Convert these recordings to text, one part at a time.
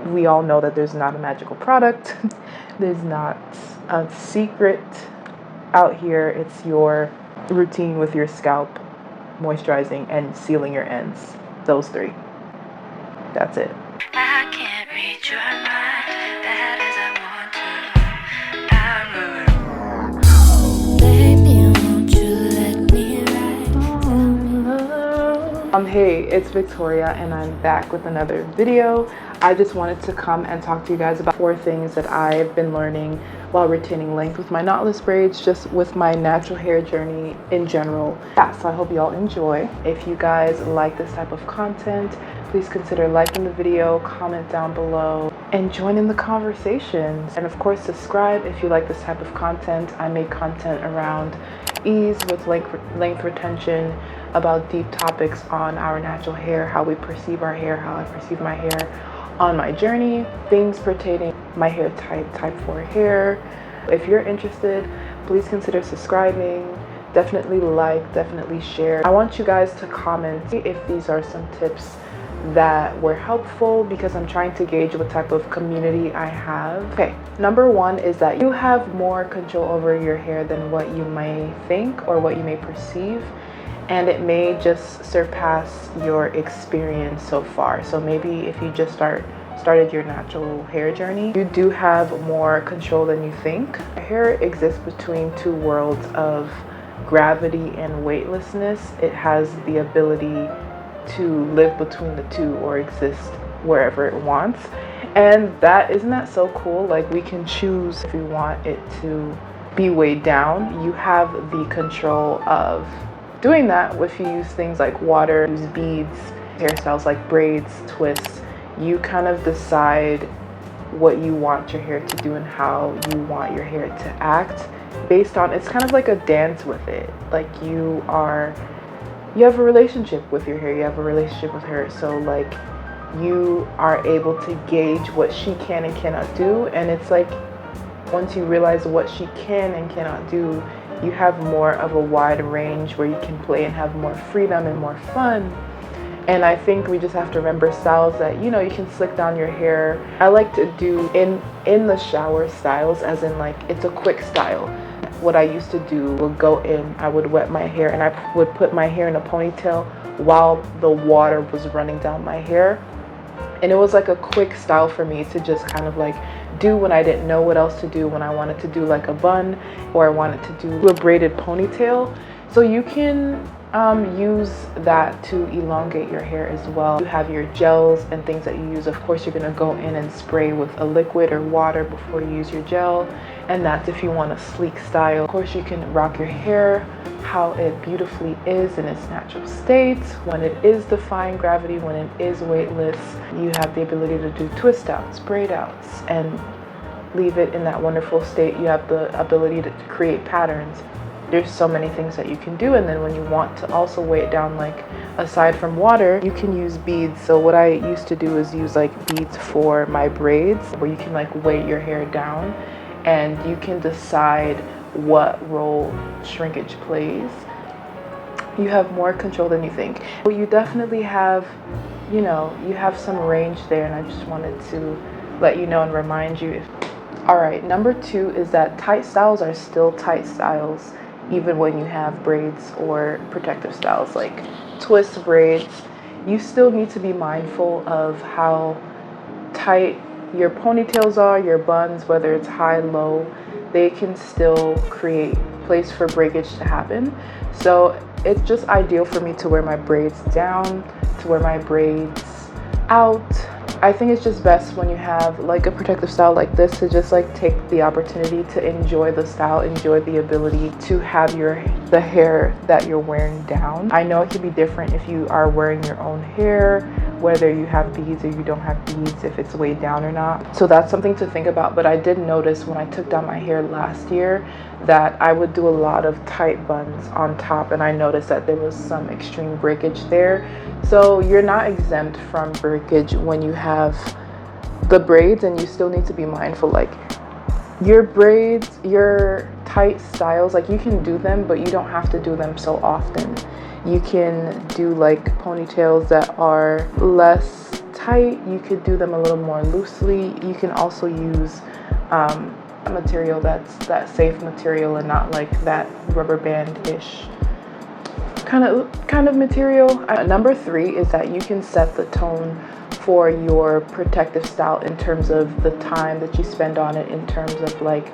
we all know that there's not a magical product. There's not a secret out here. It's your routine with your scalp, moisturizing and sealing your ends. Those three. That's it. I can't read your mind, bad as I want to. Baby, won't you let me ride? Hey, it's Victoria and I'm back with another video. I just wanted to come and talk to you guys about 4 things that I've been learning while retaining length with my knotless braids, just with my natural hair journey in general. Yeah, so I hope you all enjoy. If you guys like this type of content, please consider liking the video, comment down below, and join in the conversations. And of course, subscribe if you like this type of content. I make content around ease with length retention, about deep topics on our natural hair, how we perceive our hair, how I perceive my hair on my journey, things pertaining my hair type 4 hair. If you're interested, please consider subscribing. Definitely like, definitely share. I want you guys to comment if these are some tips that were helpful, because I'm trying to gauge what type of community I have. Okay, number 1 is that you have more control over your hair than what you may think or what you may perceive, and it may just surpass your experience so far. So maybe if you just started your natural hair journey, you do have more control than you think. Hair exists between 2 worlds of gravity and weightlessness. It has the ability to live between the 2 or exist wherever it wants. And isn't that so cool? Like, we can choose if we want it to be weighed down. You have the control of doing that if you use things like water, use beads, hairstyles like braids, twists. You kind of decide what you want your hair to do and how you want your hair to act based on, it's kind of like a dance with it. Like, you have a relationship with your hair, you have a relationship with her. So like, you are able to gauge what she can and cannot do. And it's like, once you realize what she can and cannot do, you have more of a wide range where you can play and have more freedom and more fun. And I think we just have to remember styles that, you can slick down your hair. I like to do in the shower styles, as in like, it's a quick style. What I used to do would go in, I would wet my hair and I would put my hair in a ponytail while the water was running down my hair. And it was like a quick style for me to just kind of like do when I didn't know what else to do, when I wanted to do like a bun or I wanted to do a braided ponytail. So you can use that to elongate your hair as well. You have your gels and things that you use. Of course, you're going to go in and spray with a liquid or water before you use your gel, and that's if you want a sleek style. Of course, you can rock your hair how it beautifully is in its natural state. When it is defying gravity, when it is weightless, you have the ability to do twist outs, braid outs, and leave it in that wonderful state. You have the ability to create patterns. There's so many things that you can do. And then when you want to also weigh it down, like aside from water, you can use beads. So what I used to do is use like beads for my braids, where you can like weigh your hair down and you can decide what role shrinkage plays. You have more control than you think. But you definitely have, you have some range there, and I just wanted to let you know and remind you. All right, number 2 is that tight styles are still tight styles even when you have braids or protective styles like twist braids. You still need to be mindful of how tight your ponytails are, your buns, whether it's high, low. They can still create place for breakage to happen. So it's just ideal for me to wear my braids down, to wear my braids out. I think it's just best when you have like a protective style like this to just like take the opportunity to enjoy the style, enjoy the ability to have the hair that you're wearing down. I know it can be different if you are wearing your own hair, whether you have beads or you don't have beads, if it's weighed down or not. So that's something to think about. But I did notice when I took down my hair last year that I would do a lot of tight buns on top, and I noticed that there was some extreme breakage there. So you're not exempt from breakage when you have the braids, and you still need to be mindful. Like, your braids, your tight styles, like, you can do them, but you don't have to do them so often. You can do like ponytails that are less tight, you could do them a little more loosely. You can also use a material that's that safe material and not like that rubber band-ish kind of material. Number 3 is that you can set the tone for your protective style in terms of the time that you spend on it, in terms of like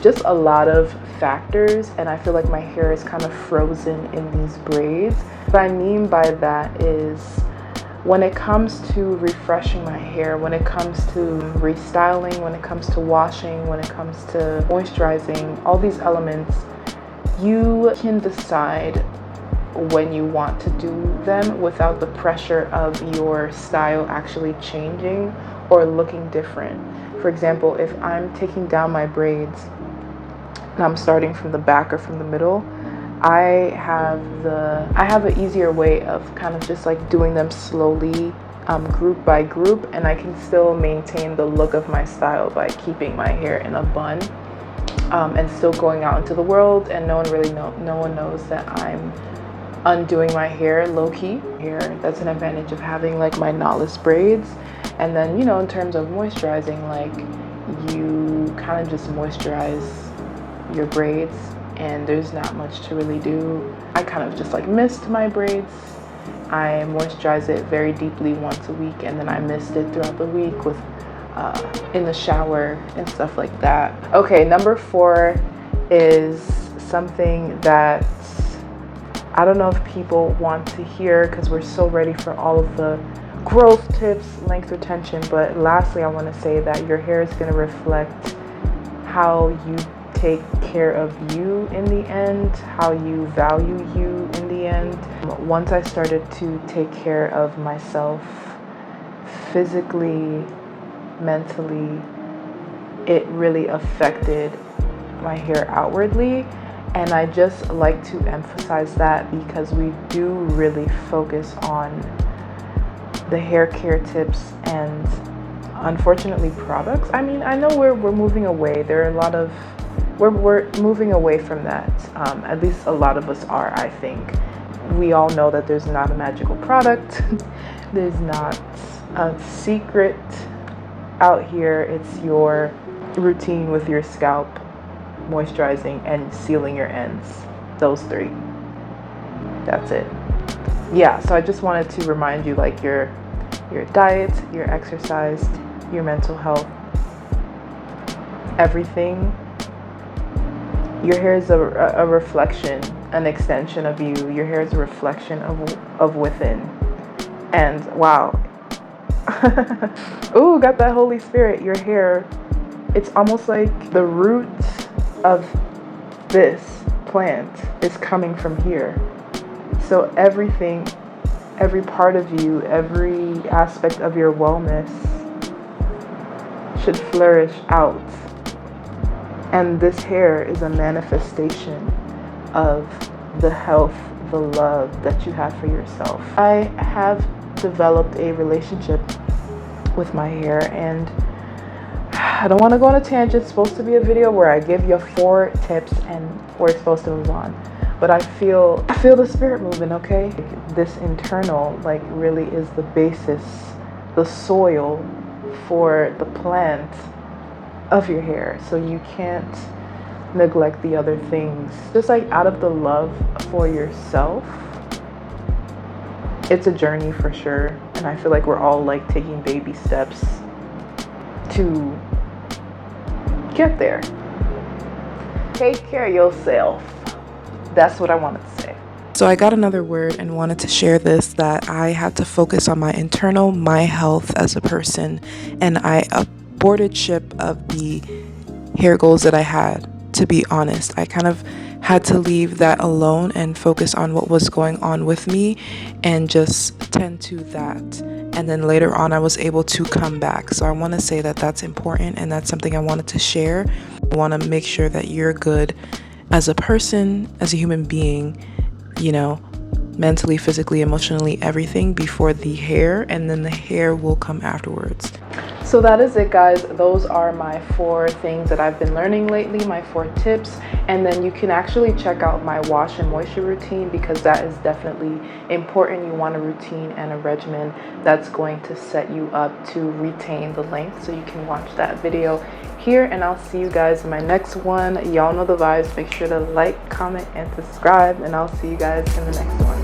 just a lot of factors. And I feel like my hair is kind of frozen in these braids. What I mean by that is, when it comes to refreshing my hair, when it comes to restyling, when it comes to washing, when it comes to moisturizing, all these elements, you can decide when you want to do them without the pressure of your style actually changing or looking different. For example, if I'm taking down my braids and I'm starting from the back or from the middle, I have an easier way of kind of just like doing them slowly, group by group, and I can still maintain the look of my style by keeping my hair in a bun, and still going out into the world, and no one knows that I'm undoing my hair low-key. Here, that's an advantage of having like my knotless braids. And then, you know, in terms of moisturizing, like you kind of just moisturize your braids and there's not much to really do. I kind of just like mist my braids. I moisturize it very deeply once a week, and then I mist it throughout the week with in the shower and stuff like that. Okay, number 4 is something that I don't know if people want to hear because we're so ready for all of the growth tips, length retention, but lastly, I want to say that your hair is going to reflect how you take care of you in the end, how you value you in the end. Once I started to take care of myself physically, mentally, it really affected my hair outwardly. And I just like to emphasize that because we do really focus on the hair care tips and unfortunately products. I mean, I know we're moving away. There are a lot of we're moving away from that. At least a lot of us are, I think. We all know that there's not a magical product. There's not a secret out here. It's your routine with your scalp, moisturizing and sealing your ends. Those 3. That's it. Yeah, so I just wanted to remind you, like your diet, your exercise, your mental health, everything. Your hair is a reflection, an extension of you. Your hair is a reflection of within. And wow. Ooh, got that Holy Spirit. Your hair, it's almost like the root of this plant is coming from here. So everything, every part of you, every aspect of your wellness should flourish out. And this hair is a manifestation of the health, the love that you have for yourself. I have developed a relationship with my hair, and I don't want to go on a tangent. It's supposed to be a video where I give you 4 tips and we're supposed to move on. But I feel the spirit moving, okay? This internal, like, really is the basis, the soil for the plant of your hair. So you can't neglect the other things. Just like out of the love for yourself, it's a journey for sure. And I feel like we're all like taking baby steps to get there. Take care of yourself. That's what I wanted to say. So I got another word and wanted to share this, that I had to focus on my internal, my health as a person, and I aborted ship of the hair goals that I had. To be honest, I kind of had to leave that alone and focus on what was going on with me and just tend to that. And then later on, I was able to come back. So I want to say that that's important, and that's something I wanted to share. I want to make sure that you're good as a person, as a human being, you know, mentally, physically, emotionally, everything before the hair, and then the hair will come afterwards. So that is it, guys. Those are my 4 things that I've been learning lately, my 4 tips. And then you can actually check out my wash and moisture routine, because that is definitely important. You want a routine and a regimen that's going to set you up to retain the length. So you can watch that video here, and I'll see you guys in my next one. Y'all know the vibes. Make sure to like, comment, and subscribe, and I'll see you guys in the next one.